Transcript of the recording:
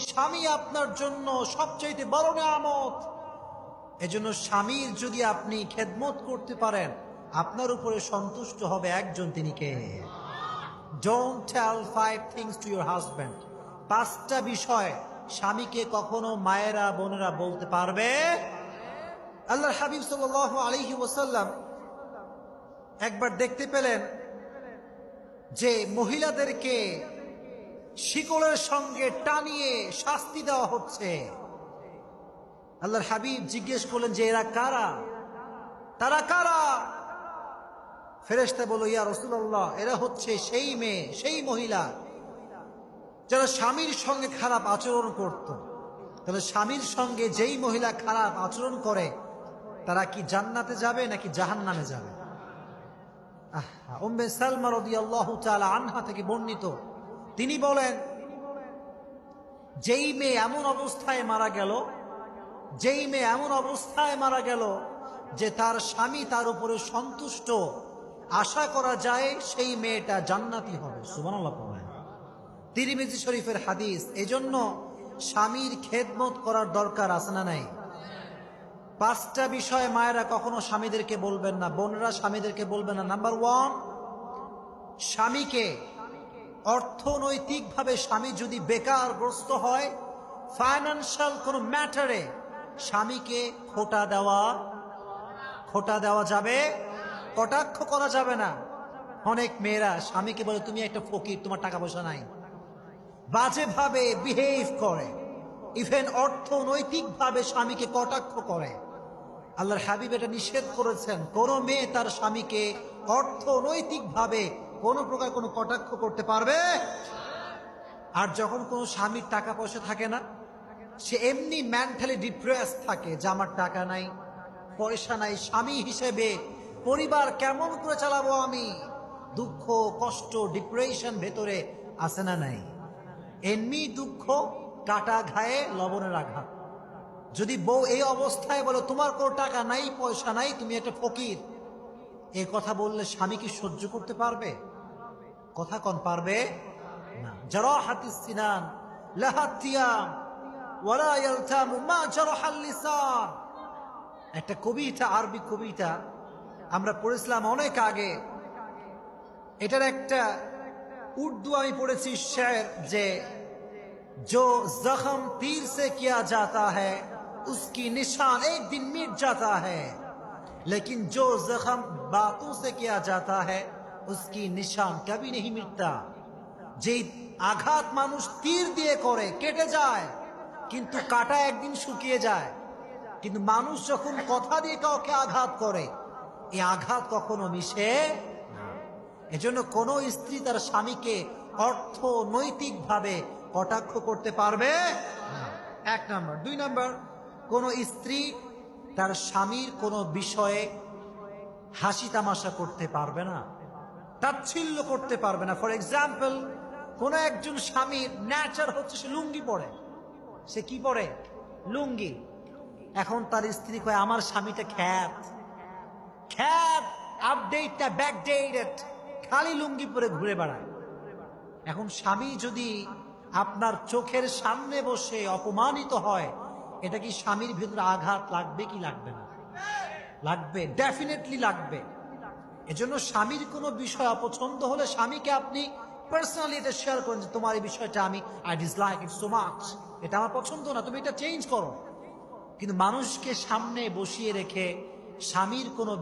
স্বামী আপনার জন্য সবচাইতে বড় নিয়ামত। এজন্য স্বামীর যদি আপনি খেদমত করতে পারেন, আপনার উপরে সন্তুষ্ট হবে একজন, তিনি কে? Don't tell 5 things to your husband. 5টা বিষয় স্বামীকে কখনো মায়েরা বোনেরা বলতে পারবে? আল্লাহর হাবিব সাল্লাল্লাহু আলাইহি ওয়াসাল্লাম একবার দেখতে পেলেন যে মহিলাদেরকে শিকলের সঙ্গে টানিয়ে শাস্তি দেওয়া হচ্ছে। আল্লাহর হাবিব জিজ্ঞেস করলেন যে এরা কারা, তারা কারা? ফেরেশতা বলল, ইয়া রাসূলুল্লাহ, এরা হচ্ছে সেই মেয়ে, সেই মহিলা যারা স্বামীর সঙ্গে খারাপ আচরণ করত। তাহলে স্বামীর সঙ্গে যেই মহিলা খারাপ আচরণ করে তারা কি জান্নাতে যাবে নাকি জাহান্নামে যাবে? উম্মে সালমা রাদিয়াল্লাহু তাআলা আনহা থেকে বর্ণিত, তিনি বলেন, যেই মেয়ে এমন অবস্থায় মারা গেল, যেই মেয়ে এমন অবস্থায় মারা গেল যে তার স্বামী তার উপরে সন্তুষ্ট, আশা করা যায় সেই মেয়েটা জান্নাতি হবে। সুবহানাল্লাহ পড়েন। তিরমিজি শরীফের হাদিস। এজন্য স্বামীর খেদমত করার দরকার আছে না নাই? 5টা বিষয় মায়েরা কখনো স্বামীদেরকে বলবেন না, বোনেরা স্বামীদেরকে বলবেন না। নাম্বার 1, স্বামীকে অর্থনৈতিকভাবে স্বামী যদি বেকারগ্রস্ত হয়, ফাইন্যান্সিয়াল কোনো ম্যাটারে স্বামীকে খোটা দেওয়া যাবে, কটাক্ষ করা যাবে না। অনেক মেয়েরা স্বামীকে বলে, তুমি একটা ফকির, তোমার টাকা পয়সা নাই, বাজেভাবে বিহেভ করে, ইভেন অর্থনৈতিকভাবে স্বামীকে কটাক্ষ করে। আল্লাহর হাবিব এটা নিষেধ করেছেন, কোন মেয়ে তার স্বামীকে অর্থনৈতিকভাবে কোন প্রকার কোনো কটাক্ষ করতে পারবে। আর যখন কোনো স্বামীর টাকা পয়সা থাকে না, সে এমনি মেন্টালি ডিপ্রেস থাকে যে আমার টাকা নাই, পয়সা নাই, স্বামী হিসেবে পরিবার কেমন করে চালাবো আমি, দুঃখ কষ্ট ডিপ্রেশন ভেতরে আসে না নাই? এমনি দুঃখ, কাটা ঘায়ে লবণের আঘাত। যদি বউ এই অবস্থায় বলো তোমার কোনো টাকা নাই পয়সা নাই, তুমি একটা ফকির, এ কথা বললে স্বামী কি সহ্য করতে পারবে? কথা কোন পারবে না। জারাহাতিস সিনান লাহা তিয়াম ওয়ালা ইয়ালতামু মা জারাহাল লিসান। একটা কবিতা, আরবি কবিতা আমরা পড়েছিলাম অনেক আগে। এটার একটা উর্দু আমি পড়েছি শের, যে जो जख्म तीर से किया जाता है उसकी निशान एक दिन मिट जाता है, लेकिन जो जख्म बातों से किया जाता है उसकी निशान कभी नहीं मिटता। যে আঘাত মানুষ তীর দিয়ে করে কেটে যায়, কিন্তু কাটা একদিন শুকিয়ে যায়। কিন্তু মানুষ যখন কথা দিয়ে কাউকে আঘাত করে, এই আঘাত কখনো মিশে না। এজন্য কোন স্ত্রী তার স্বামীকে অর্থনৈতিকভাবে কটাক্ষ করতে পারবে না, 1 নাম্বার। 2 নাম্বার, কোন স্ত্রী তার স্বামীর কোনো বিষয়ে হাসি তামাশা করতে পারবে না, তাচ্ছিল্য করতে পারবে না। ফর এক্সাম্পল, কোন একজন স্বামীর নেচার হচ্ছে সে লুঙ্গি পরে, সে কি পরে? লুঙ্গি। এখন তার স্ত্রী কয় আমার স্বামীটা খ্যাত, আপডেটটা ব্যাকডেটেড, খালি লুঙ্গি পরে ঘুরে বেড়ায়। এখন স্বামী যদি আপনার চোখের সামনে বসে অপমানিত হয়, এটা কি স্বামীর ভিতরে আঘাত লাগবে কি লাগবে না? লাগবে, ডেফিনেটলি লাগবে। এজন্য স্বামীর কোনো বিষয় অপছন্দ হলে স্বামীকে আপনি পার্সোনালি এটা শেয়ার করেন যে তোমার এই বিষয়টা আমি I dislike it so much, এটা আমার পছন্দ না, তুমি এটা চেঞ্জ করো। কিন্তু মানুষকে সামনে বসিয়ে রেখে স্বামীর কোনো